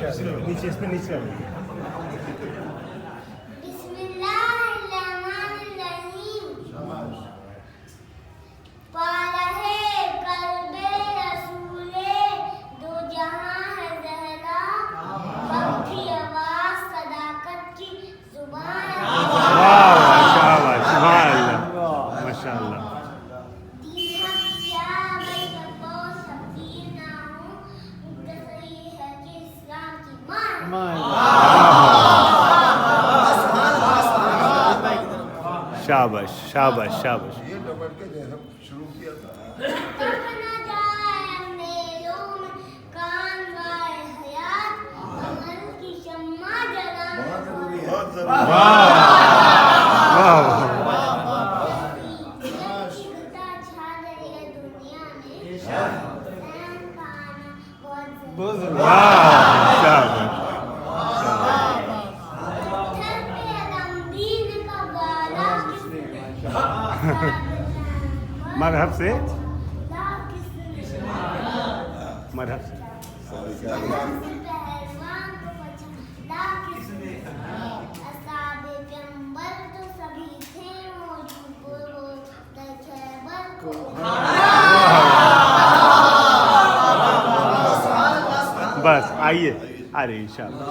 نیچے اس میں نیچے بسم اللہ الرحمن الرحیم پالا ہے قلب رسول دو جہاں ہے زہرا وقت کی آواز صداقت کی زبان ماشاء اللہ شاباش شاباش شاباش. یہ ڈبٹ کے جیسا شروع کیا تھا. بہت مذہب سے مذہب سے بس آئیے ارے انشاءاللہ